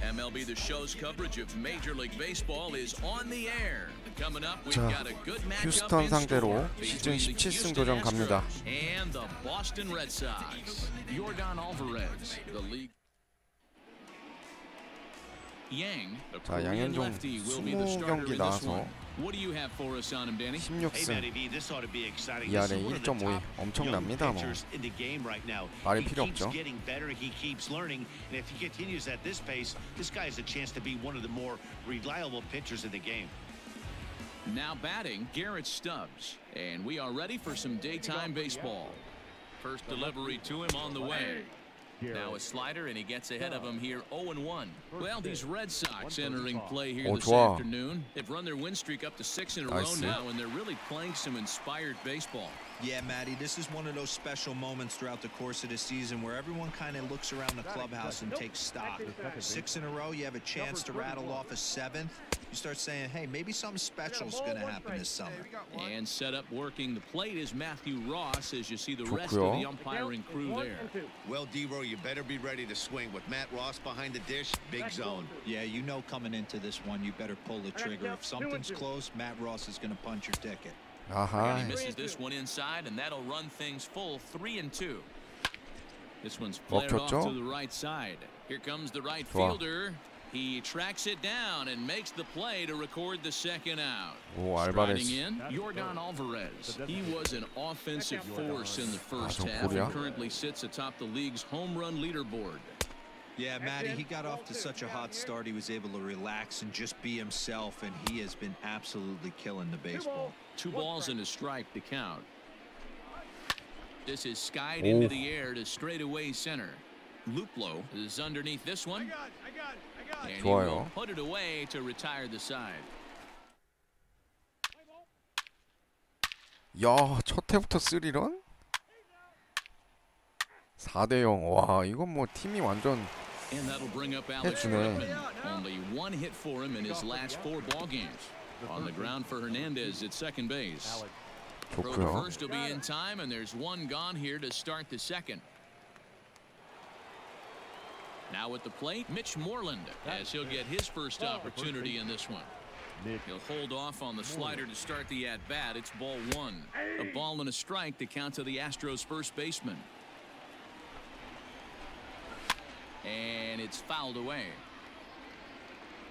MLB The Show's coverage of Major League Baseball is on the air. Coming up, we've got a good matchup 휴스턴 in 상대로 store 시즌 between the 17승 Houston 도전 갑니다. Astros and the Boston Red Sox. Yordan Alvarez, the league. Yang, the Korean 양현종 lefty, will be the starter 20경기 in this 나와서 one. What do you have for us on him, Danny? 16승 2할에 1.52 엄청납니다. 뭐 말이 필요 없죠. Now batting, Garrett Stubbs, and we are ready for some daytime baseball. First delivery to him on the way. Now a slider, and he gets ahead of him here 0-1. Well, these Red Sox entering play here this afternoon. They've run their win streak up to 6 in a row now, and they're really playing some inspired baseball. Yeah, Matty, this is one of those special moments throughout the course of the season where everyone kind of looks around the clubhouse and takes stock. 6 in a row, you have a chance to rattle off a 7th. You start saying, hey, maybe something special is going to happen this summer. And set up working the plate is Matthew Ross as you see the rest of the umpiring crew there. Well, D-Row, you better be ready to swing. With Matt Ross behind the dish, big zone. Yeah, you know coming into this one, you better pull the trigger. If something's close, Matt Ross is going to punch your ticket. And he misses this one inside, and that'll run things full 3-2. This one's flared off to the right side. Here comes the right fielder. He tracks it down and makes the play to record the second out. Striding in, Yordan Alvarez. He was an offensive force in the first half and currently sits atop the league's home run leaderboard. Yeah, Matty, he got off to such a hot start. He was able to relax and just be himself, and he has been absolutely killing the baseball. 2 balls and a strike to count. This is skied into the air to straightaway center. Luplo is underneath this one. And he will put it away to retire the side. 야, 첫 해부터 3런? 4대0. 와, 이건 뭐 팀이 완전 해주네. Only 1 hit for him in his last 4 ball games. On the ground for Hernandez at second base. Throw to first will be in time, and there's 1 gone here to start the second. Now at the plate, Mitch Moreland, as he'll get his first opportunity in this one. He'll hold off on the slider to start the at-bat. It's ball 1. A ball and a strike to count to the Astros first baseman. And it's fouled away.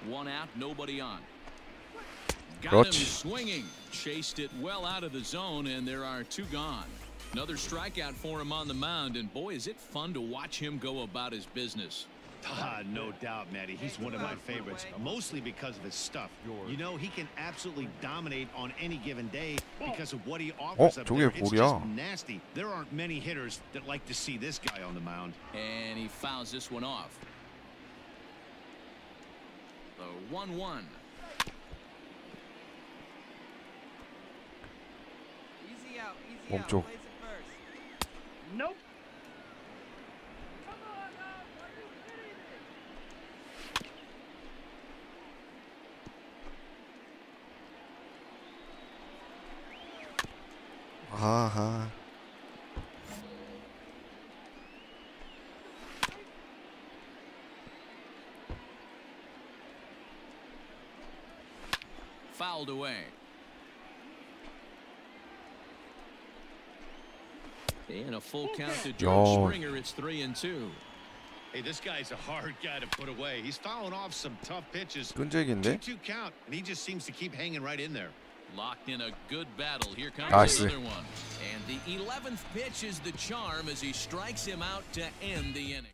1 out, nobody on. Got him swinging. Chased it well out of the zone, and there are 2 gone. Another strikeout for him on the mound, and boy, is it fun to watch him go about his business. No doubt, Matty. He's one of my favorites, mostly because of his stuff. You know, he can absolutely dominate on any given day because of what he offers up there. It's just nasty. There aren't many hitters that like to see this guy on the mound. And he fouls this one off. The 1-1. Easy out, easy out. Plays it first. Nope. 아하. Fouled away. And a full count to George Springer. It's 3-2. Hey, this guy's a hard guy to put away. He's fouling off some tough pitches. 끈질긴데? 2-2 count, and he just seems to keep hanging right in there. Locked in a good battle. Here comes another one. And the 11th pitch is the charm as he strikes him out to end the inning.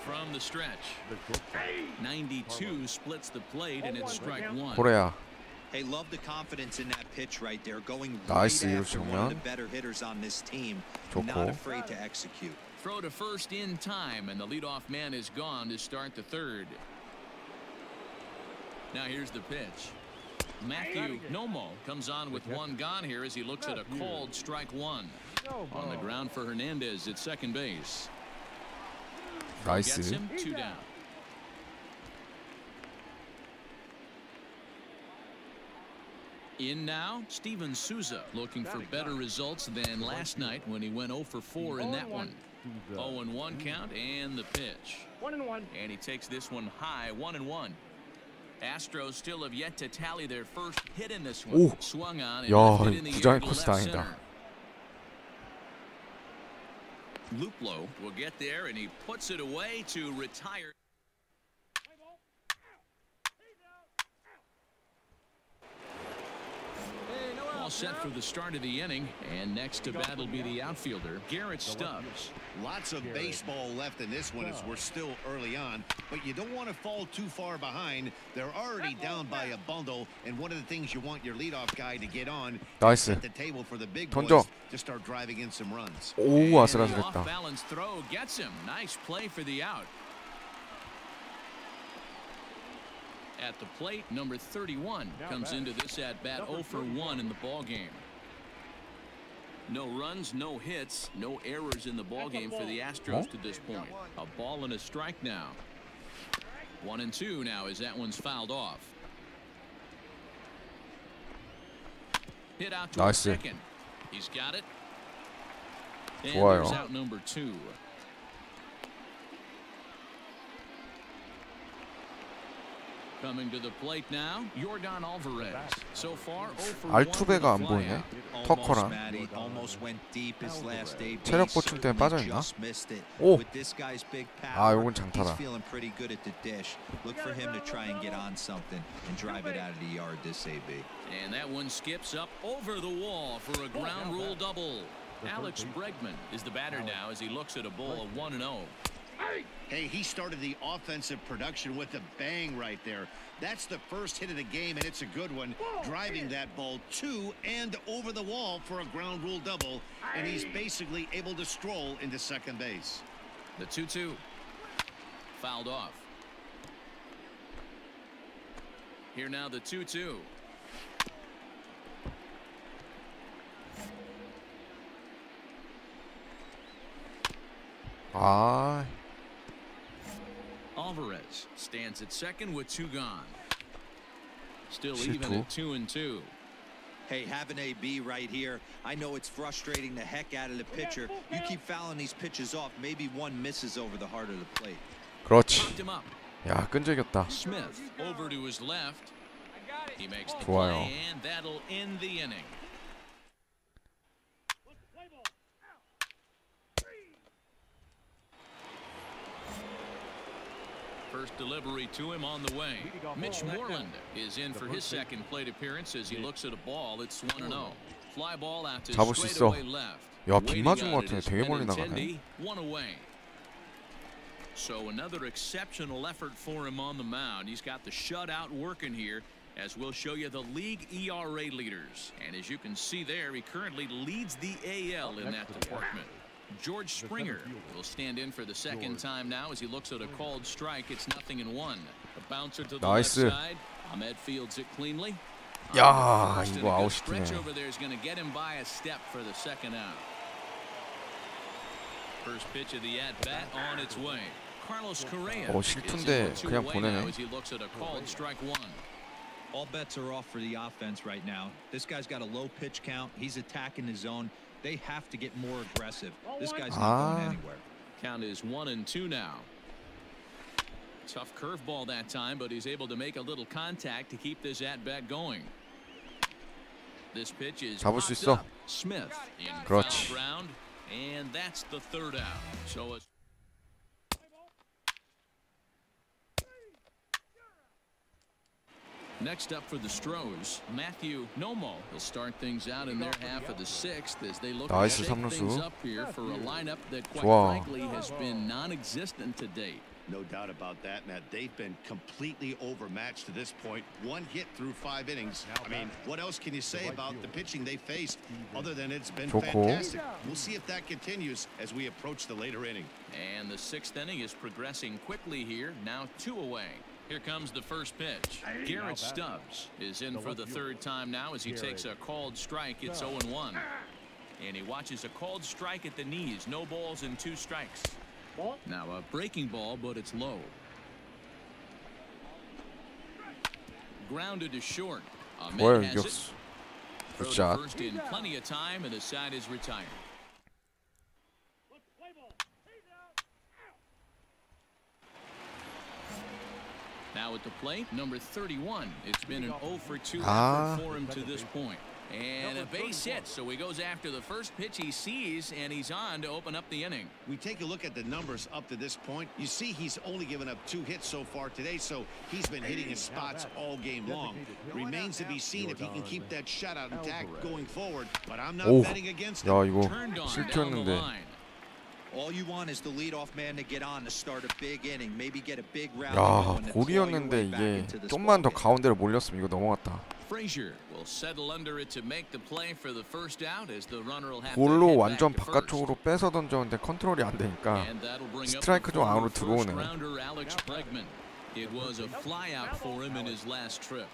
From the stretch, 92 splits the plate, and it's strike 1. 보레야. Hey, love the confidence in that pitch right there. Going right after one of the better hitters on this team. Not afraid to execute. Throw to first in time, and the leadoff man is gone to start the 3rd. Now here's the pitch. Matthew Nomo comes on with 1 gone here as he looks at a called strike 1. On the ground for Hernandez at second base. Gets him 2 down. In now, Steven Souza looking for better results than last night when he went 0 for 4 in that one. 0-1 count and the pitch. 1-1. And he takes this one high, 1-1. Astros still have yet to tally their first hit in this one. 오, Swung on and 야, lifted in the 부장의 air to 코스 left 다행이다. center. Luplo will get there and he puts it away to retire. All set for the start of the inning, and next to bat will be the outfielder Garrett Stubbs. Lots of baseball left in this one as we're still early on, but you don't want to fall too far behind. They're already down by a bundle, and one of the things you want your leadoff guy to get on is set the table for the big boys to start driving in some runs. 오, 아슬아슬했다. Off-balance throw gets him. Nice play for the out. At the plate, number 31 comes into this at-bat 0 for 1 in the ball game. No runs, no hits, no errors in the ball game for the Astros to this point. A ball and a strike now. 1-2 now as that one's fouled off. Hit out to second. He's got it. And there's out number 2. Coming to the plate now, Yordan Alvarez. So far, 0 for 1. 알투베가 안 보이네. 터커랑. 체력 보충 때문에 빠져있나? 오! 아, 요건 장타다. Look for him to try and get on something and drive it out of the yard this AB. And that one skips up over the wall for a ground rule double. Alex Bregman is the batter now as he looks at a ball of 1-0. Hey, he started the offensive production with a bang right there. That's the first hit of the game, and it's a good one. Driving that ball to and over the wall for a ground rule double, and he's basically able to stroll into second base. The 2-2. Fouled off. Here now the 2-2. 아. Alvarez stands at second with 2 gone. Still even at 2-2. Hey, have an AB right here. I know it's frustrating the heck out of the pitcher. You keep fouling these pitches off. Maybe one misses over the heart of the plate. 그렇지. 야, 끈적였다. Smith over to his left. He makes the 좋아요. play, and that'll end the inning. First delivery to him on the way. Mitch Moreland is in for his second plate appearance as he looks at a ball that's 1-0. Fly ball out to straightaway left. 야, 빗 맞은 것 같은데 되게 멀리 나가네. 1 away. So another exceptional effort for him on the mound. He's got the shutout working here, as we'll show you the league ERA leaders. And as you can see there, he currently leads the AL in that department. George Springer will stand in for the second time now as he looks at a called strike. It's 0-1. A bouncer to the left side. Ahmed fields it cleanly. 야, 이거 아웃이네. Stretch over there is going to get him by a step for the second out. First pitch of the at-bat on its way. Carlos Correa 실투인데 그냥 보내네. as he looks at a called strike 1. All bets are off for the offense right now. This guy's got a low pitch count. He's attacking the zone. They have to get more aggressive. This guy's not going anywhere. Count is 1-2 now. Tough curveball that time, but he's able to make a little contact to keep this at-bat going. This pitch is 잡을 수 있어. Smith in 그렇지. foul ground, and that's the third out. So it's next up for the Stros, Matthew Nomo will start things out in their half of the 6th as they look to shake things up here for a lineup that quite frankly has been non-existent to date. No doubt about that, Matt. They've been completely overmatched to this point. 1 hit through 5 innings. I mean, what else can you say about the pitching they faced other than it's been fantastic? We'll see if that continues as we approach the later inning. And the 6th inning is progressing quickly here. Now 2 away. Here comes the first pitch. Garrett Stubbs is in for the 3rd time now as he takes a called strike. It's 0-1. And he watches a called strike at the knees. No balls and 2 strikes. Now a breaking ball, but it's low. Grounded to short. Ahmed has it. 굿샷. First in plenty of time, and the side is retired. Now at the plate, number 31. It's been an 0 for 2 effort for him to this point. And a base hit, so he goes after the first pitch he sees, and he's on to open up the inning. We take a look at the numbers up to this point. You see he's only given up 2 hits so far today, so he's been hitting his spots all game long. Remains to be seen if he can keep that shutout intact going forward, but I'm not betting against him. 야, 이거 Turned on down the 실투였는데. line. All you want is the leadoff man to get on to start a big inning, maybe get a big round. 야, 볼이었는데 이게 좀만 더 가운데로 몰렸으면 이거 넘어갔다. Frazier will settle under it to make the play for the first out as the runner will have to 볼로 head 완전 back to 바깥쪽으로 빼서 던졌는데 컨트롤이 안 되니까 And that'll bring up 스트라이크 좀 the 안으로 former 들어오네. first-rounder Alex Bregman. It was a flyout for him in his last trip.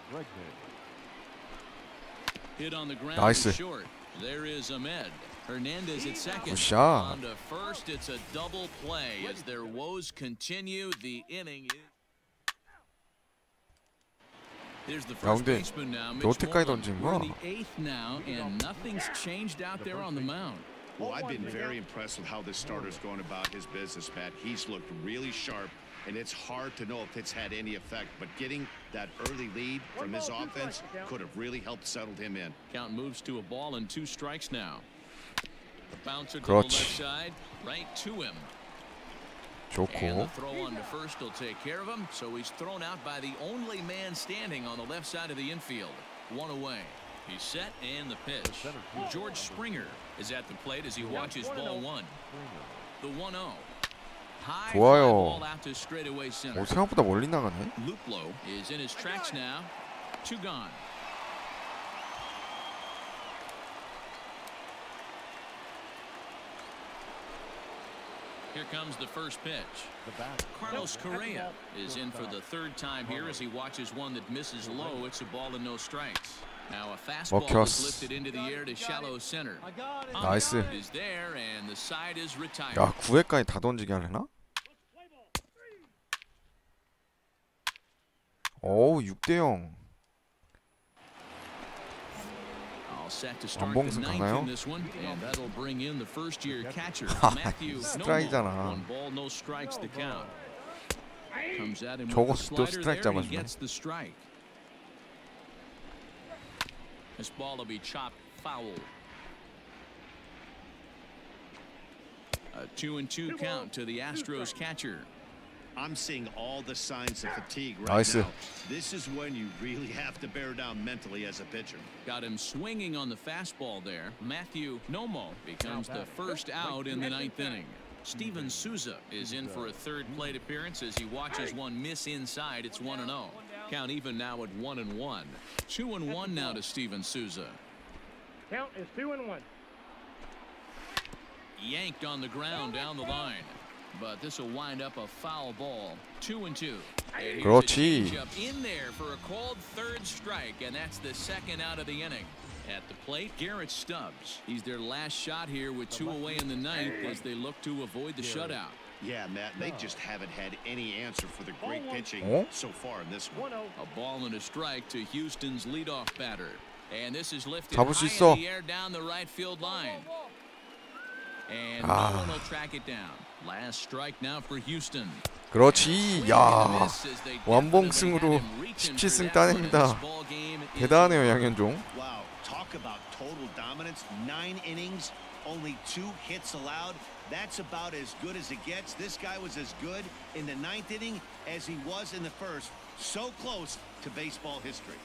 Hit on the ground 나이스. short. There is Ahmed. Hernandez at second. 굿샷. On to first, it's a double play as their woes continue. The inning is. There's the first 근데 baseman now. 여태까지 We're 던진 in 거야? the 8th now, and nothing's changed out there on the mound. Well, I've been very impressed with how this starter's going about his business, Pat. He's looked really sharp, and it's hard to know if it's had any effect, but getting that early lead from his offense could have really helped settle him in. Count moves to a ball and 2 strikes now. The bouncer to the left side, right to him. And the 좋고. throw on to first will take care of him, so he's thrown out by the only man standing on the left side of the infield. 1 away. He's set and the pitch. George Springer is at the plate as he watches ball 1. The 1-0. High fly 좋아요. ball out to straightaway center. 생각보다 멀리 나가네. Luplow is in his tracks now. 2 gone. Here comes the first pitch. Carlos Correa is in for the 3rd time here as he watches one that misses low. It's a ball and no strikes. Now a fastball is lifted into the air to shallow center. 나이스. Is there and the side is retired. 야, 9회까지 다 던지게 하려나? 어우, 6대0. Set to start the 9th in this one, and that'll bring in the first-year catcher Matthew Nomo. 1 ball, no strikes to count. Comes at him with the slider there, and he gets the strike. This ball will be chopped foul. A 2-2 count to the Astros catcher. I'm seeing all the signs of fatigue right now. This is when you really have to bear down mentally as a pitcher. Got him swinging on the fastball there. Matthew Nomo becomes the first out in the 9th inning. Steven Souza is in for a 3rd plate appearance as he watches one miss inside. It's 1-0. Count even now at 1-1. 2-1 now to Steven Souza. Count is 2-1. Yanked on the ground down the line. But this will wind up a foul ball. 2-2. 그렇지. In there for a called 3rd strike, and that's the 2nd out of the inning. At the plate, Garrett Stubbs. He's their last shot here with 2 away in the 9th as they look to avoid the shutout. Yeah, Matt, they just haven't had any answer for the great pitching so far in this one. A ball and a strike to Houston's leadoff batter. And this is lifted 잡을 수 high 있어. in the air down the right field line. And no one will track it down. Last strike now for Houston. 그렇지. 야, 완봉승으로 17승 따냅니다. 대단하네요, 양현종. Wow, talk about total dominance. 9 innings, only 2 hits allowed. That's about as good as it gets. This guy was as good in the 9th inning as he was in the 1st. So close to baseball history.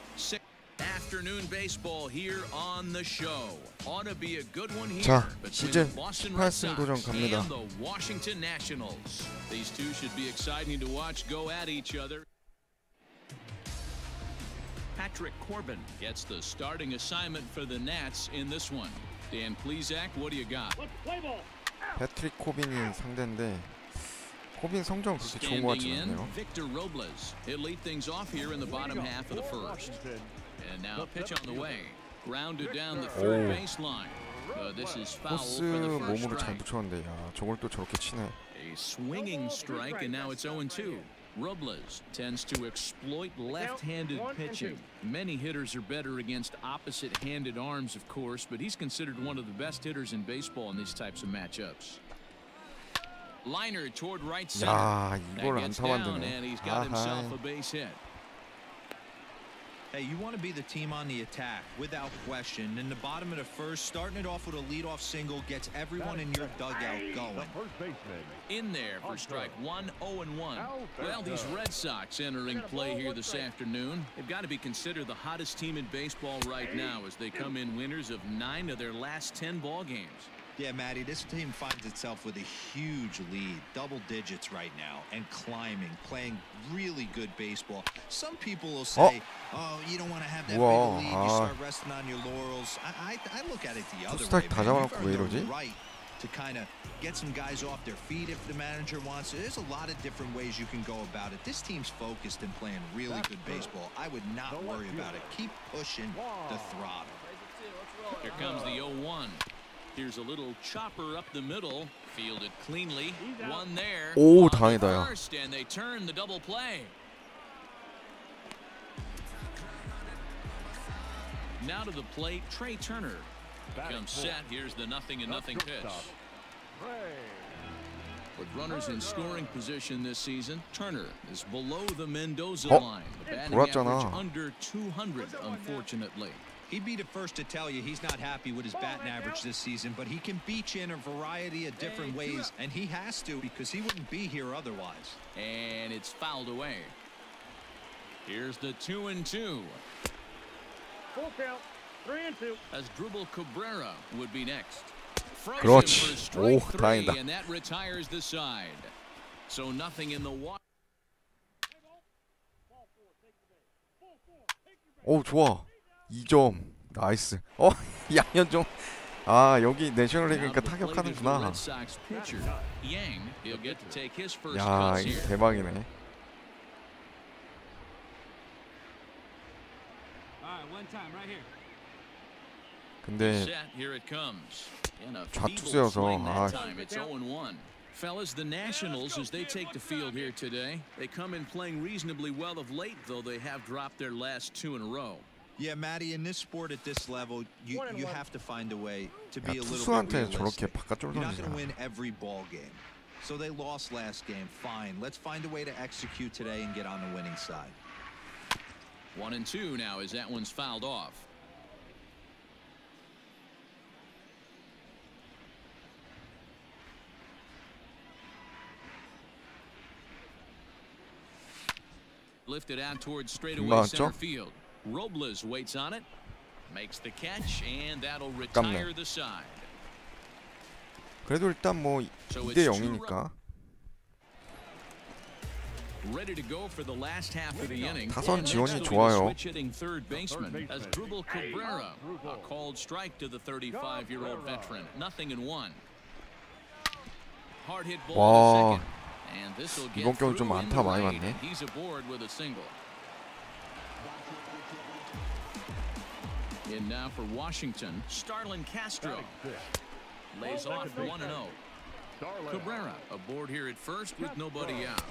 Afternoon baseball here on the show. Ought to be a good one here. 자, between 시즌 the Boston Red 18승 Sox 도전 갑니다. and the Washington Nationals. These two should be exciting to watch go at each other. Patrick Corbin gets the starting assignment for the Nats in this one. Dan Plesac, what do you got? 패트릭 코빈이 상대인데 코빈 성적 그렇게 좋은 것 같지 않네요. Victor Robles. He'll lead things off here in the bottom half of the 1st. And now pitch on the way. Grounded down the 3rd baseline. This is foul 코스 for the first 몸으로 잘 strike. 붙였는데 야, 저걸 또 저렇게 치네. A swinging strike, and now it's 0-2. Robles tends to exploit left-handed pitching. Many hitters are better against opposite-handed arms, of course, but he's considered one of the best hitters in baseball in these types of matchups. Liner toward right center. 야, 이걸 That gets 안타 down, 만드네. and he's got himself a base hit. Hey, you want to be the team on the attack, without question. In the bottom of the first, starting it off with a leadoff single gets everyone in your dugout going. In there for strike one, 0-1. Well, these Red Sox entering play here this afternoon. They've got to be considered the hottest team in baseball right now as they come in winners of 9 of their last 10 ball games. Yeah, Matty, this team finds itself with a huge lead, double digits right now, and climbing, playing really good baseball. Some people will say, oh, you don't want to have that big a lead, you start resting on your laurels. I look at it the other way, man. You've earned the right to kind of get some guys off their feet if the manager wants to. There's a lot of different ways you can go about it. This team's focused and playing really good baseball. I would not worry about it. Keep pushing the throttle. Here comes the 0-1. Here's a little chopper up the middle, fielded cleanly. One there. 오, 다행이다, 야. First, and they turn the double play. Now to the plate, Trey Turner. Comes set. Here's the 0-0 pitch. With runners in scoring position this season, Turner is below the Mendoza line. The batting average under 200, unfortunately. He'd be the first to tell you he's not happy with his batting average this season, but he can beat you in a variety of different ways, and he has to because he wouldn't be here otherwise. And it's fouled away. Here's the 2-2. Full count, 3-2. As Dribble Cabrera would be next. 그렇지. 오, 다행이다. And that retires the side. So nothing in the water. 오, 좋아. 2점. 나이스. 양현종. 아, 여기 내셔널리그니까 타격하는구나. 야, 이게 대박이네. 근데 좌투수여서 Fellas, the Nationals, as they take the field here today, they come in playing reasonably well of late, though they have dropped their last 2 in a row. Yeah, Matty, in this sport at this level, you have to find a way to be a little bit realistic. You're not going to win every ball game. So they lost last game. Fine. Let's find a way to execute today and get on the winning side. 1-2 now as that one's fouled off. Lifted out towards straightaway center field. Robles waits on it, makes the catch, and that'll retire the side. 그래도 일단 뭐 2대0이니까. Ready to go for the last half of the inning. 타선 지원이 좋아요. Hitting third baseman as Dribble Cabrera, a called strike to the 35-year-old veteran. 0-1. Hard hit ball to second. And this will get through in the right, and he's aboard with a single. In now for Washington, Starlin Castro lays off 1-0. Cabrera aboard here at first with nobody out.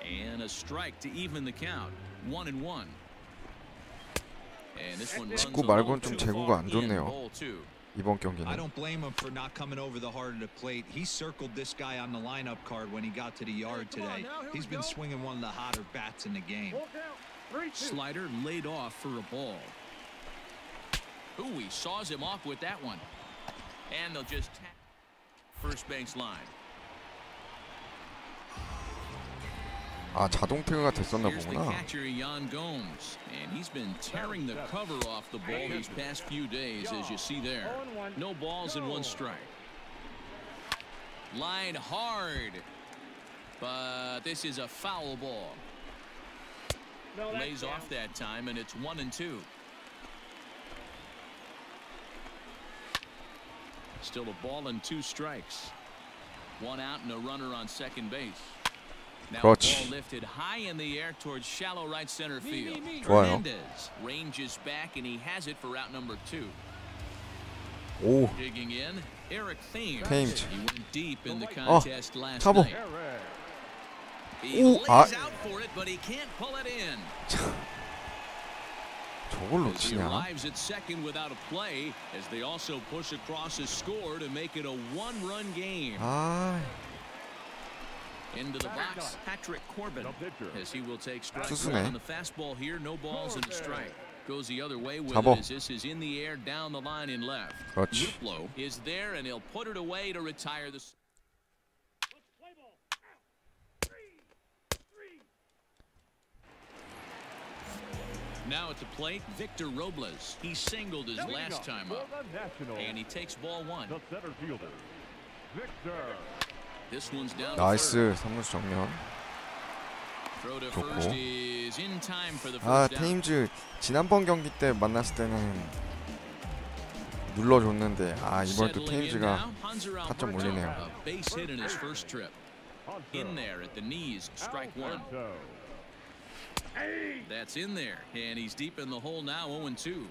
And a strike to even the count. 1-1. And this one runs 직구 말고는 좀 제구가 안 좋네요. ball 2. 이번 경기는. I don't blame him for not coming over the heart of the plate. He circled this guy on the lineup card when he got to the yard today. He's been swinging one of the hotter bats in the game. Slider laid off for a ball. Ooh, he saws him off with that one. And they'll just tap first base line. 아, 자동 태그가 됐었나 Here's the 보구나. catcher, Yan Gomes, and he's been tearing the cover off the ball these past few days, as you see there. No balls and 1 strike. Line hard, but this is a foul ball. Lays off that time, and it's 1-2. Still a ball and 2 strikes. 1 out and a runner on second base. Now ball lifted high in the air towards shallow right center field. Hernandez ranges back and he has it for out number 2. 오. Digging in, Eric Thames. Thames. He went deep in the contest last night. He 오, lays out for it, but he can't pull it in. 저걸 As he 놓치냐? arrives at second without a play, as they also push across his score to make it a one-run game. 아, Into the box, Patrick Corbin, as he will take strike 투수네. one on the fastball here. No balls and a strike. Goes the other way with 잡어. it as this is in the air down the line in left. 그렇지. Luplow is there, and he'll put it away to retire the. Now at the plate, Victor Robles. He singled his last time up, and he takes ball one. The center fielder, Victor. This one's down to 나이스 3루수 정면. Throw to 좋고. first is in time for the 아, first down. 테임즈 지난번 경기 때 만났을 때는 눌러줬는데 아, 이번 또 Settling in 테임즈가 now, Hanser 타점 Alberto, 올리네요. a base hit in his first trip. In there at the knees, strike one. That's in there, and he's deep in the hole now, 0-2.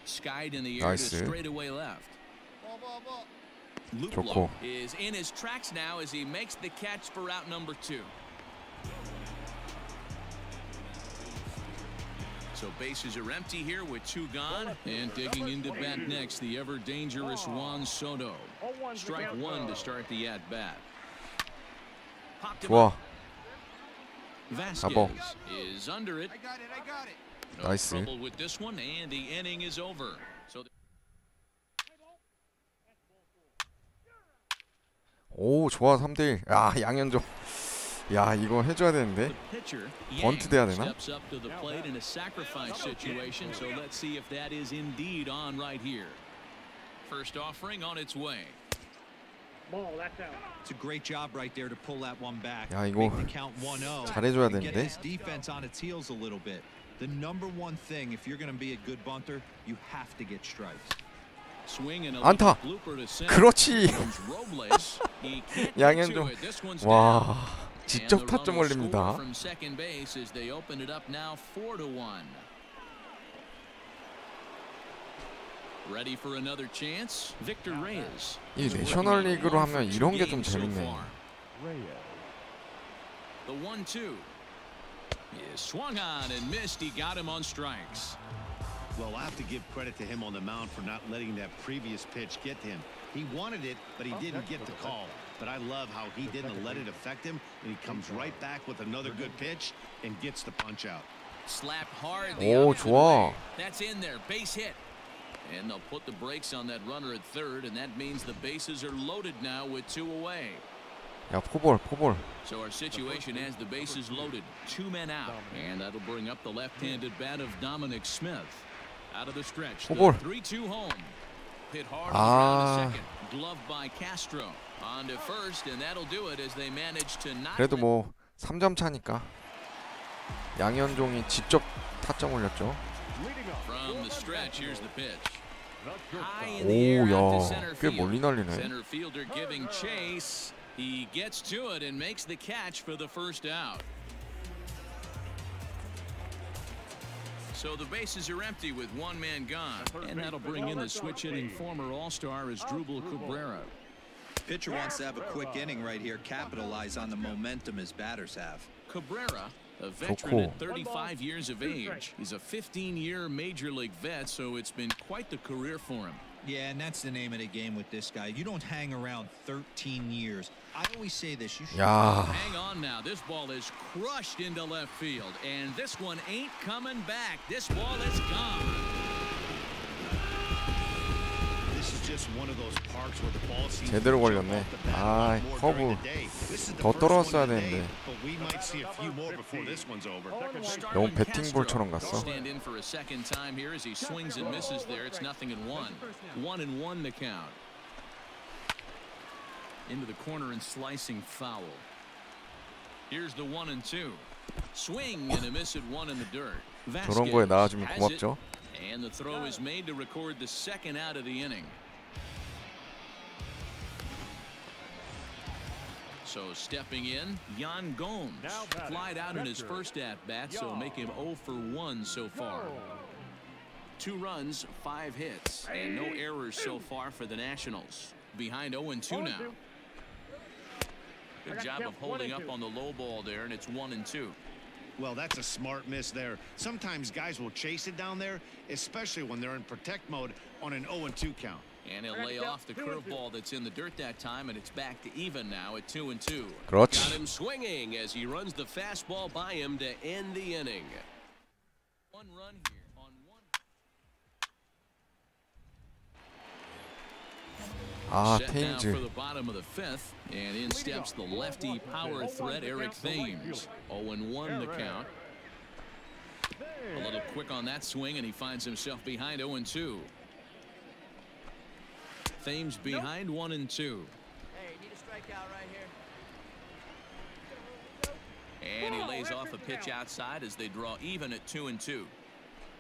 Skied in the air to 나이스. straightaway left. 좋고. Luplow is in his tracks now as he makes the catch for out number 2. So bases are empty here with 2 gone, and digging into bat next, the ever dangerous Juan Soto. Strike 1 to start the at bat. Popped him 좋아. up. Vasquez 잡어. is under it. I got it. No 나이스. trouble with this one, and the inning is over. So 오, 좋아. 3대1. 야, 양현종. 야, 이거 해줘야 되는데. the pitcher 번트 돼야 Yang 되나? steps up to the plate in a sacrifice situation. So let's see if that is indeed on right here. First offering on its way. Ball, that's out. It's a great job right there to pull that one back. 야, 이거 Make the count 1-0. 잘해줘야 and get 되는데. his defense on its heels a little bit. The number one thing, if you're going to be a good bunter, you have to get strikes. Swing and a 안타. blooper to center. 그렇지. Comes Robles. He can't get 양현종. to it. This one's down. 와, And 직접 the 타점 run will 올립니다. score from second base as they open it up now 4-1. Ready for another chance? Victor Reyes. 이 is 내셔널 working on 리그로 one for 하면 2 이런 게 좀 games so 재밌네. far. The 1-2 is swung on and missed. He got him on strikes. Well, I have to give credit to him on the mound for not letting that previous pitch get to him. He wanted it, but he didn't get the call. But I love how he didn't let it affect him, and he comes right back with another good pitch and gets the punch out. Slapped hard the 오, opposite 좋아. way. That's in there. Base hit. And they'll put the brakes on that runner at third, and that means the bases are loaded now with 2 away. 야, 포볼. So our situation has the bases loaded, 2 men out, and that'll bring up the left-handed bat of Dominic Smith. Out of the stretch, the 포볼. 3-2 home. Hit hard on the ground 아. to second. Gloved by Castro. On to first, and that'll do it as they manage to knock. 그래도 뭐 3점 차니까 양현종이 직접 타점 올렸죠. From the stretch, here's the pitch. High in the air 오, out to 야, center 꽤 field. 멀리 날리네. Center fielder giving chase. He gets to it and makes the catch for the first out. So the bases are empty with 1 man gone, and that'll bring in the switch-hitting former All-Star Asdrubal Cabrera. Pitcher wants to have a quick inning right here, capitalize on the momentum his batters have. Cabrera, a veteran at 35 years of age. He's a 15-year major league vet, so it's been quite the career for him. Yeah, and that's the name of the game with this guy. You don't hang around 13 years. I always say this. You should 야, Hang on now. This ball is crushed into left field, and this one ain't coming back. This ball is gone. This is just one of those parks where the ball seems 제대로 to jump 걸렸네. off the bat 아, more 커브 during the day. This is the 더 first 떨어졌어야 one today, 되는데. but we might see a few more before this one's over. 너무 Starlin 배팅볼처럼 Castro. 갔어. Stand in for a second time here as he swings and misses there. It's 0-1. 1-1 the count. Into the corner and slicing foul. Here's the 1-2. Swing and a miss at 1 in the dirt. 저런 거에 나와주면 has it, 고맙죠. and the throw is made to record the second out of the inning. So stepping in, Yan Gomes flied out in his first at-bat, so make him 0 for 1 so far. 2 runs, 5 hits, and no errors so far for the Nationals. Behind 0-2 now. Good job of holding up on the low ball there, and it's 1-2. Well, that's a smart miss there. Sometimes guys will chase it down there, especially when they're in protect mode on an 0-2 count. And he'll lay off the curveball that's in the dirt that time, and it's back to even now at 2-2. Got 그렇지. him swinging as he runs the fastball by him to end the inning. One run here on one. Set down for 테임즈. the bottom of the fifth, and in steps the lefty power threat Eric Thames. 0-1 the count. A little quick on that swing, and he finds himself behind 0-2. Thames behind 1-2. Hey, need a strikeout right here. And he lays off a pitch outside as they draw even at 2-2.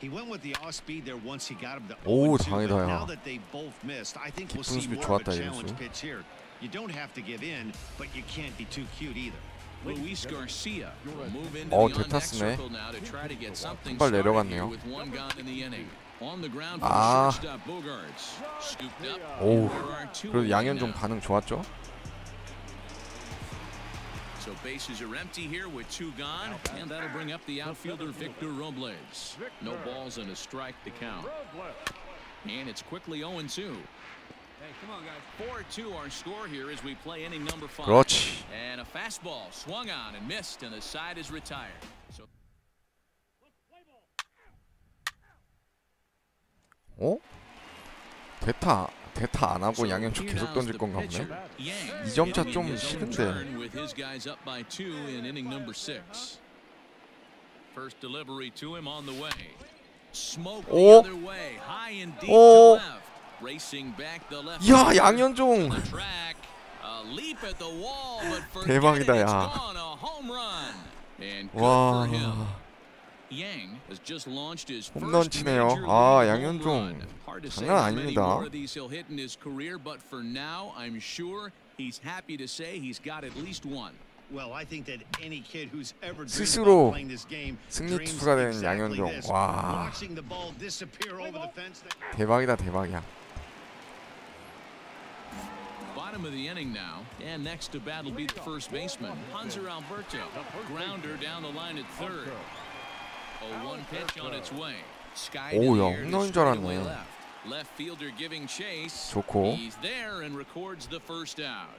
He went with the off speed there once he got him to 오, 0-2, 당이다, but 야. now that they both missed, I think we'll 깊은 see 수비 more of a 좋았다, challenge 이랬어. pitch here. You don't have to give in, but you can't be too cute either. Luis Garcia will move into 어, the on-deck 대탔으네. circle now to try to get something 한발 started 내려갔네요. here with one gone in the inning. On the ground for 아. shortstop Bogarts. Scooped up. 오, There are two 그래도 away 양현종 now. 반응 좋았죠? So bases are empty here with two gone, and that'll bring up the outfielder Victor Robles. No balls and a strike to count. And it's quickly 0-2. Hey, come on, guys. 4-2 our score here as we play inning number 5. 그렇지. And a fastball swung on and missed, and the side is retired. So 어? 대타 안 하고 양현종 계속 던질 건가 보네. 2점차 좀 싫은데. with his guys up by 2 in inning number 6. First delivery to him on the way. Smoke the 오. other way, high and deep 오. to left. Racing back the left. 야, fielder 양현종. to the track. A leap at the wall, but forget 대박이다, it, it's 야. gone, a home run. And good 와. for him. Yang has just launched his 홈런 first 치네요. major league 아, home 양현종 run. Hard to say 장난 how many 아닙니다. more of these he'll hit in his career, but for now, I'm sure he's happy to say he's got at least one. Well, I think that any kid who's ever dreamed 스스로 about playing this game 승리 dreams 투수가 된 exactly 양현종. this. 와, Watching the ball disappear over the fence. 대박이다, 대박이야. Bottom of the inning now, and next to bat will be the first baseman, Hanser Alberto. Grounder down the line at third. 0-1 pitch on its way. Sky to 오, the 야, air to 홈런인 줄 straightaway 알았네. left. Left fielder giving chase. 좋고. He's there and records the first out.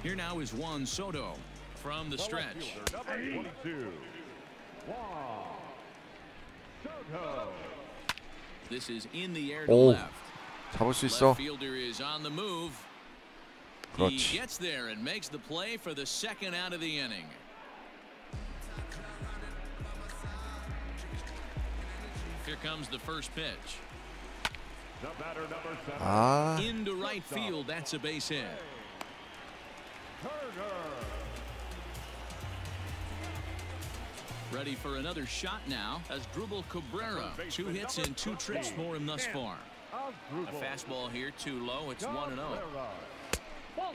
Here now is Juan Soto from the stretch. Number 22. Juan Soto. This is in the air to 오, left. 잡을 수 있어. Left fielder is on the move. 그렇지. He gets there and makes the play for the second out of the inning. Here comes the first pitch. The batter number 7. 아, Into right field, that's a base hit. Turner. Ready for another shot now as Drupal Cabrera. 2 hits and 2 trips for him thus far. A fastball here too low. It's 1-0.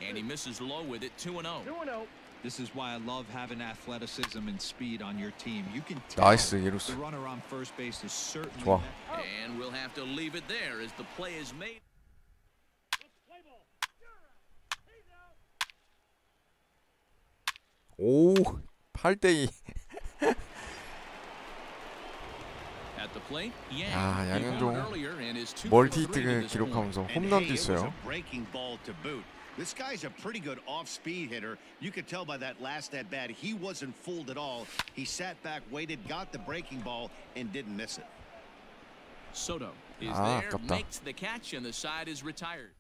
And he misses low with it. 2-0. This is why I love having athleticism and speed on your team. You can tell 나이스, the 이루스. runner on first base is certainly 좋아. And we'll have to leave it there as the play is made. 오, 8대2. At the plate, Yang. 아, He 양현종 homered earlier and is 2 for 멀티 3 to 히트를 this point. 기록하면서 And 홈런도 hey, it was 있어요. a breaking ball to boot. This guy's a pretty good off-speed hitter. You could tell by that last at bat he wasn't fooled at all. He sat back, waited, got the breaking ball, and didn't miss it. Soto is 아, there, 아깝다. makes the catch, and the side is retired.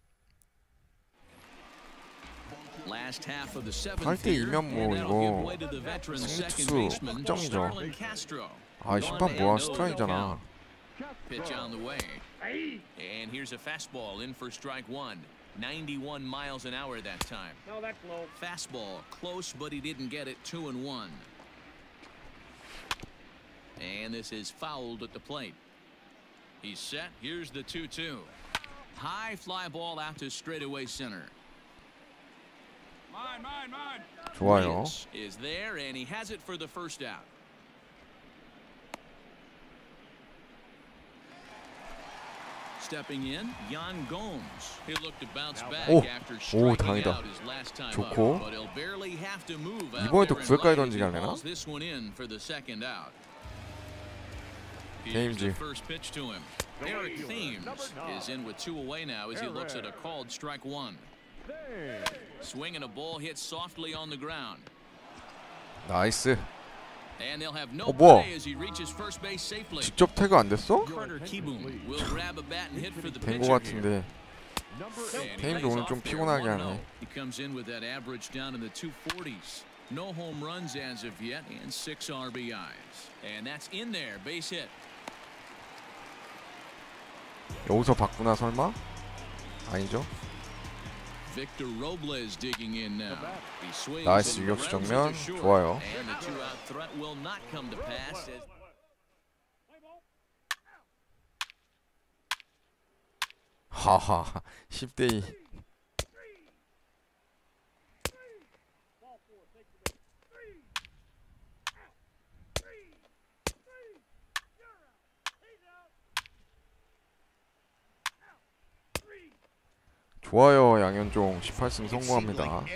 Last half of the 7th 8대2면 뭐 이거 승리 투수 확정이죠. Castro. 아, 심판 뭐야, 스트라이크잖아. Pitch on the way. And here's a fastball in for strike 1. 91 miles an hour that time. No, that's low. Fastball close, but he didn't get it. 2-1. And this is fouled at the plate. He's set. Here's the 2-2. High fly ball out to straightaway center. Mine. 좋아요. Rtts is there, and he has it for the first out. stepping in, Yan Gomes. He looked to bounce back 오, after 오 striking 당이다. out his last time 좋고. up, but he'll barely have to move out 이번에도 there in 구회까지 right as 던지게 he 하려나? hauls this one in for the second out. Here's James. the first pitch to him. Eric Thames is in with 2 away now as he looks at a called strike 1. Swinging a ball hit softly on the ground. 나이스. And they'll have no 뭐야? play as he reaches first base safely. 직접 태그 안 됐어? Carter Kieboom will grab a bat and hit for the 된 pitcher 거 here. 같은데. 테임도 오늘 좀 피곤하게 하네. He comes in with that average down in the 240s. No home runs as of yet and 6 RBIs. And that's in there, base hit. 여기서 바꾸나 설마? 아니죠? Victor Robles digging in now. He swings 나이스 and 유격수 grounds 정면 it to short. 좋아요. And the 2-out threat will not come to pass as 하하 10대2. 좋아요 양현종 18승 성공합니다.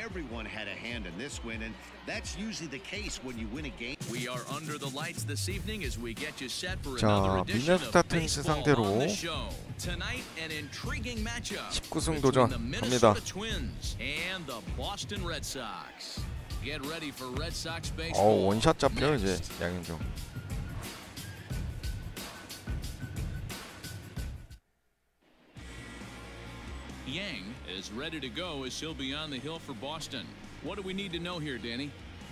자 미네소타 트윈스 상대로 19승 도전 갑니다. 원샷 잡혀요 이제 양현종. Yang is ready to go as he'll be on the hill for Boston. What do we need to know here, Danny?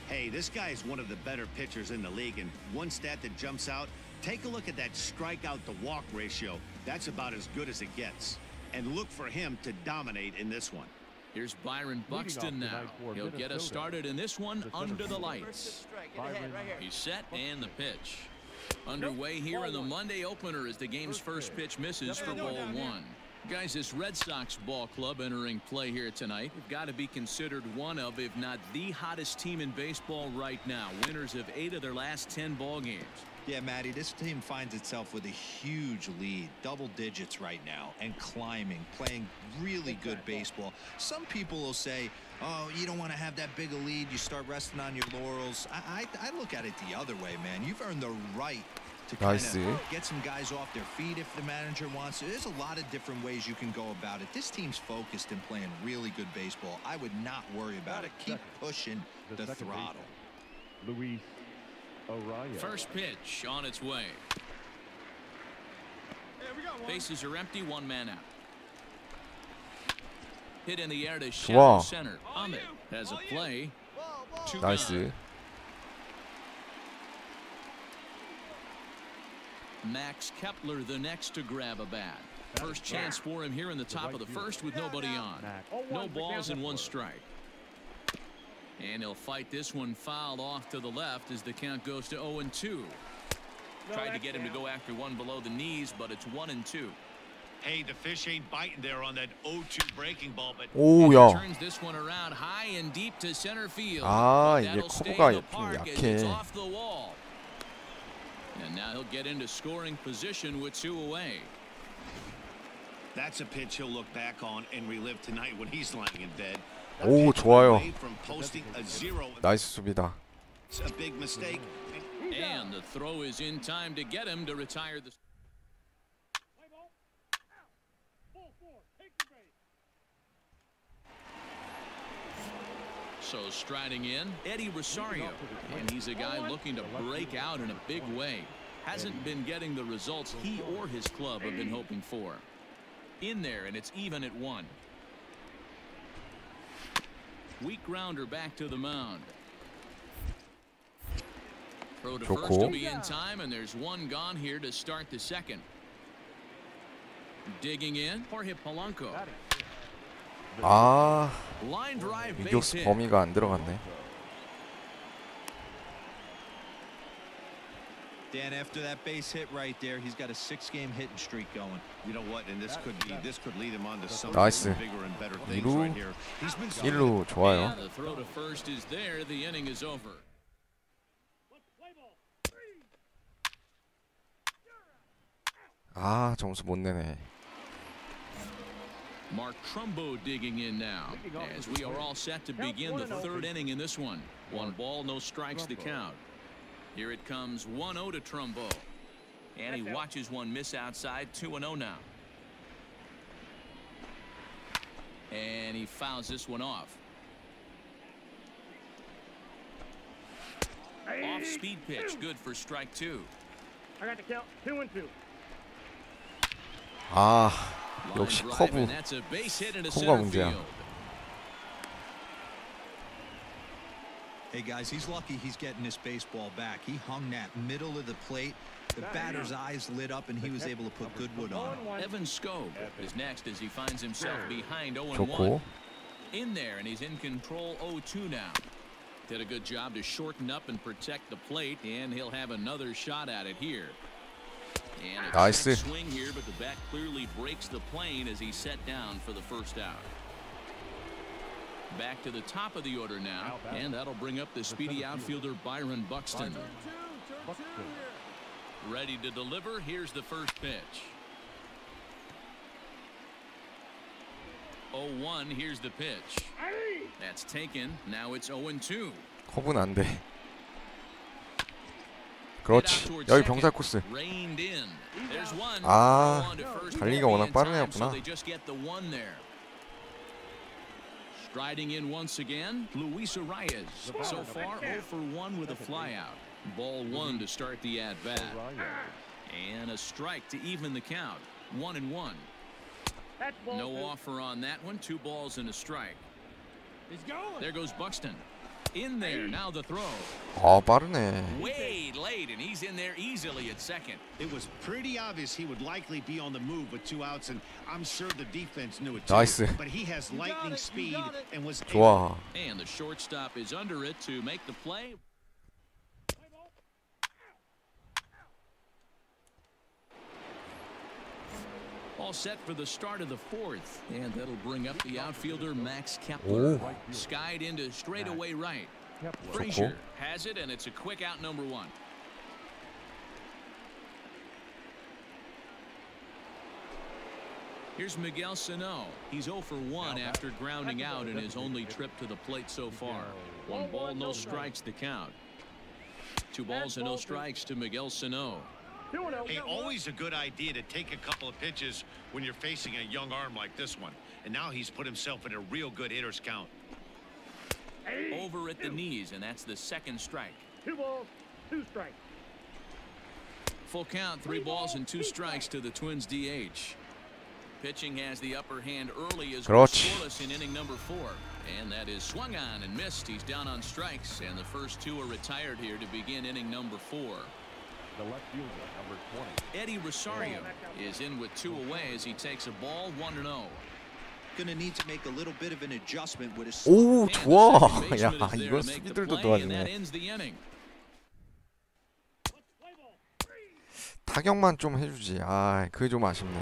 Hey, this guy is one of the better pitchers in the league, and one stat that jumps out, take a look at that strikeout to walk ratio. That's about as good as it gets. And look for him to dominate in this one. Here's Byron Buxton now. He'll get us started in this one under the lights. He's set and the pitch. Underway here in the Monday opener as the game's first pitch misses for ball 1. Guys, this Red Sox ball club entering play here tonight, we've got to be considered one of, if not the hottest team in baseball right now. Winners of 8 of their last 10 ball games. Yeah, Matty, this team finds itself with a huge lead, double digits right now, and climbing, playing really good baseball. Some people will say, oh, you don't want to have that big a lead, you start resting on your laurels. I look at it the other way, man. You've earned the right to kind of get some guys off their feet if the manager wants to. There's a lot of different ways you can go about it. This team's focused and playing really good baseball. I would not worry about it. Keep pushing the throttle. First pitch on its way. Bases are empty, 1 man out. Hit in the air to shallow center. Ahmed has a play. 2 나이스. Max Kepler the next to grab a bat. First chance for him here in the top of the first with nobody on. No balls and 1 strike. And he'll fight this one fouled off to the left as the count goes to 0-2. Tried to get him to go after one below the knees, but it's 1-2. Hey, the fish ain't biting there on that 0-2 breaking ball, but 오야. turns this one around high and deep to center field. 아, 이게 That'll stay 커브가 in the 좀 park as 약해. it's off the wall. And now he'll get into scoring position with 2 away. That's a pitch he'll look back on and relive tonight when he's lying in bed. 오, 좋아요. 나이스 수비다. A big mistake. And the throw is in time to get him to retire the. So striding in, Eddie Rosario, and he's a guy looking to break out in a big way. Hasn't been getting the results he or his club have been hoping for. In there, and it's even at 1. Weak grounder back to the mound. Throw to first will be in time, and there's 1 gone here to start the second. Digging in, Jorge Polanco. 아, Line drive base 유격수 hit. 범위가 안 들어갔네. Dan, after that base hit right there, he's got a 6-game hitting streak going. You know what? And this could lead him on to some 나이스. bigger and better things 2루, right here. He's been 1루 좋아요. And the throw to first is there. The inning is over. 아, 점수 못 내네. Mark Trumbo digging in now as we are all set to begin the third inning in this one. 1 ball, no strikes to count. Here it comes 1-0 to Trumbo. And he watches one miss outside. 2-0 now. And he fouls this one off. Off speed pitch, good for strike 2. I got the count. 2-2. 아, 역시 커브. 커브가 문제야. Hey guys, he's lucky he's getting this baseball back. He hung that middle of the plate. The batter's eyes lit up and he was able to put good wood on him. Evan Scope is next as he finds himself behind 0-1. 좋고. In there, and he's in control 0-2 now. Did a good job to shorten up and protect the plate, and he'll have another shot at it here. And a nice swing here, but the bat clearly breaks the plane as he's set down for the first out. Back to the top of the order now, and that'll bring up the speedy outfielder Byron Buxton. Ready to deliver. Here's the first pitch. 0-1. Here's the pitch. That's taken. Now it's 0-2. 커브는 안 돼. 그렇지. 여기 병살 코스. 아, 달리기가 워낙 빠른 애였구나. Striding in once again, Luis Reyes. So far, 0 for 1 with a flyout. Ball 1 to start the at-bat. And a strike to even the count. 1-1. No offer on that one. 2 balls and a strike. There goes Buxton. In there. Now the throw. 아, 빠르네. Way late, and he's in there easily at second. It was pretty obvious he would likely be on the move with 2 outs, and I'm sure the defense knew it too. 나이스. But he has lightning speed and was 좋아. And the shortstop is under it to make the play. All set for the start of the 4th, and that'll bring up the outfielder Max Kepler. Skied into straightaway right. Frazier has it, and it's a quick out, number 1. Here's Miguel Sano. He's 0 for 1 after grounding out in his only trip to the plate so far. 1 ball, no strikes to count. 2 balls and no strikes to Miguel Sano. Hey, always a good idea to take a couple of pitches when you're facing a young arm like this one. And now he's put himself in a real good hitter's count. Over at the knees, and that's the 2nd strike. 2 balls, 2 strikes. Full count, 3 balls and 2 strikes to the Twins DH. Pitching has the upper hand early as we're scoreless in inning number 4. And that is swung on and missed. He's down on strikes, and the first 2 are retired here to begin inning number 4. The left fielder, number 20. Eddie Rosario is in with 2 away as he takes a ball. 1-0. Gonna need to make a little bit of an adjustment with his. 오, 좋아. 야, 이건 수비들도 도와주네. 타격만 좀 해주지. 아, 그게 좀 아쉽네.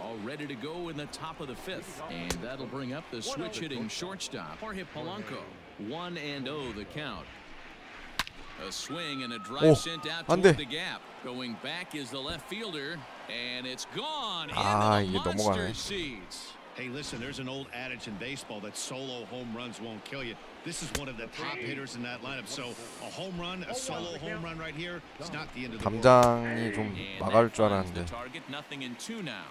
All ready to go in the top of the 5th, and that'll bring up the switch hitting shortstop Jorge Polanco. 1-0 the count. A swing and a drive sent out toward the gap. Going back is the left fielder, and it's gone into the monster seats. Hey, listen, there's an old adage in baseball that solo home runs won't kill you. This is one of the top hitters in that lineup. So a home run, a solo home run right here, it's not the end of the world. 담장이 좀 막을 줄 알았는데. Nothing in 2 now.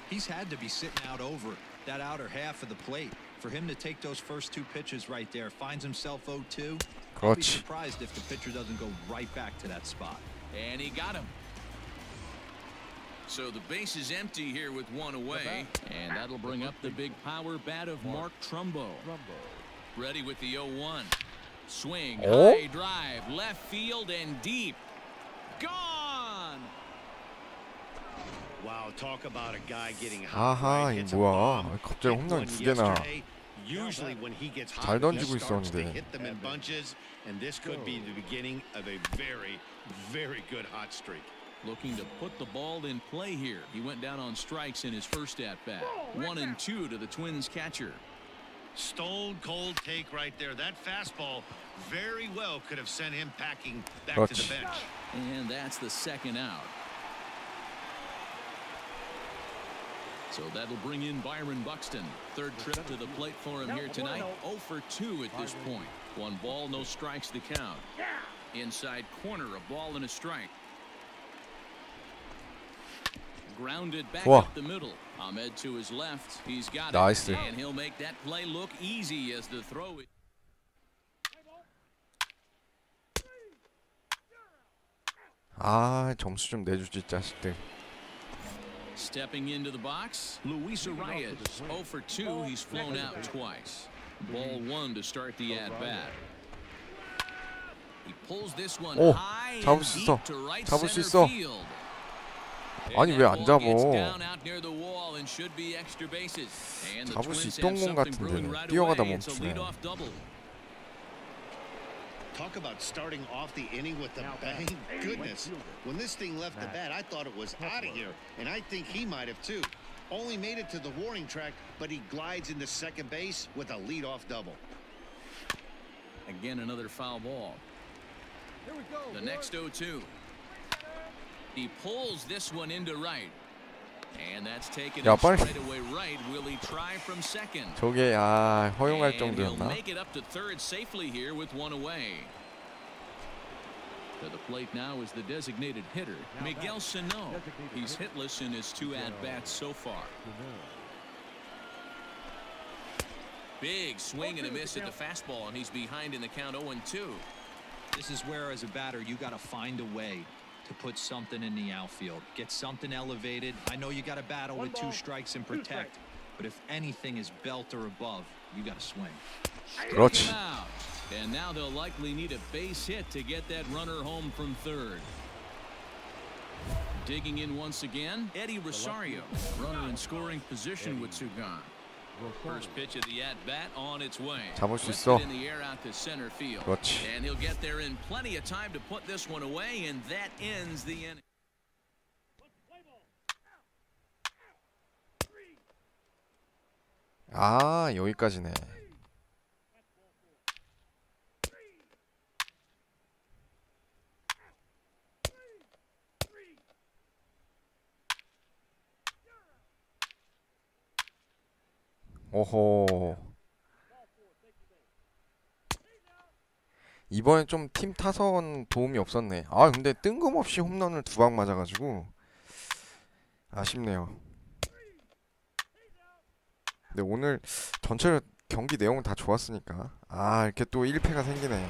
He's had to be sitting out over that outer half of the plate. For him to take those first 2 pitches right there, finds himself 0-2. I'll be surprised if the pitcher doesn't go right back to that spot. And he got him. So the base is empty here with 1 away, and that'll bring up the big power bat of Mark Trumbo. Ready with the 0-1. Swing, high drive, left field and deep. Gone. Wow, talk about a guy getting 아하, 이게 뭐야? 갑자기 홈런 2개나. Usually when he gets hot, 잘 던지고 he starts to 있었는데. hit them in bunches, and this could be the beginning of a very, very good hot streak. Looking to put the ball in play here. He went down on strikes in his first at-bat. 1-2 to the Twins catcher. Stone cold take right there. That fastball very well could have sent him packing back to the bench. And that's the 2nd out. So that'll bring in Byron Buxton. Third trip to the plate for him here tonight. 0 for 2 at this point. 1 ball, no strikes to count. Inside corner, a ball and a strike. Grounded back up the middle. Ahmed to his left. He's got it. And he'll make that play look easy as the throw. 아, 점수 좀 내주지 자식들. Stepping into the box, Luis Reyes. 0 for 2. He's flown out twice. Ball 1 to start the at-bat. He pulls this one high and deep to right center field. 아니 왜 안 잡어? 잡을 수 있던 공 같은데 뛰어가다 멈추네. Talk about starting off the inning with a bang. Goodness. When this thing left the bat, I thought it was out of here. And I think he might have too. Only made it to the warning track, but he glides into second base with a leadoff double. Again, another foul ball. The next 0-2. He pulls this one into right. And that's taken straight away right. Will he try from second? 저게 허용할 정도였나? Make it up to third safely here with 1 away. To the plate now is the designated hitter, Miguel Sano. He's hitless in his 2 at-bats so far. Big swing and a miss at the fastball, and he's behind in the count 0-2. This is where, as a batter, you got to find a way to put something in the outfield. Get something elevated. I know you got to battle with 2 strikes and protect, but if anything is belt or above, you got to swing. 그렇지. And now they'll likely need a base hit to get that runner home from third. Digging in once again, Eddie Rosario. Runner in scoring position with 2 gone. First pitch of the at-bat on its way. 잡을 수 있어. In the air out to center field. 그렇지. And he'll get there in plenty of time to put this one away, and that ends the inning. 아, 여기까지네. 오호. 이번엔 좀 팀 타선 도움이 없었네. 아 근데 뜬금없이 홈런을 2방 맞아가지고 아쉽네요. 근데 오늘 전체로 경기 내용은 다 좋았으니까 이렇게 또 1패가 생기네.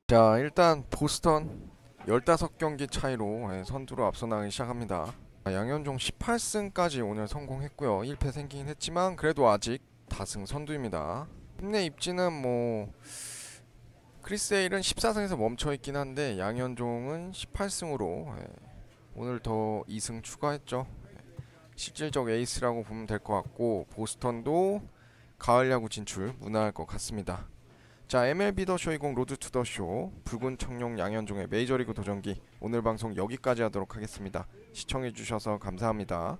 자 일단 보스턴 15경기 차이로 선두로 앞서 나가기 시작합니다. 양현종 18승까지 오늘 성공했고요. 1패 생기긴 했지만 그래도 아직 다승 선두입니다. 팀내 입지는 뭐 크리스 에일은 14승에서 멈춰있긴 한데 양현종은 18승으로 오늘 더 2승 추가했죠. 실질적 에이스라고 보면 될 것 같고 보스턴도 가을 야구 진출 무난할 것 같습니다. 자 MLB 더 쇼20 로드 투 더 쇼 붉은 청룡 양현종의 메이저리그 도전기 오늘 방송 여기까지 하도록 하겠습니다. 시청해주셔서 감사합니다.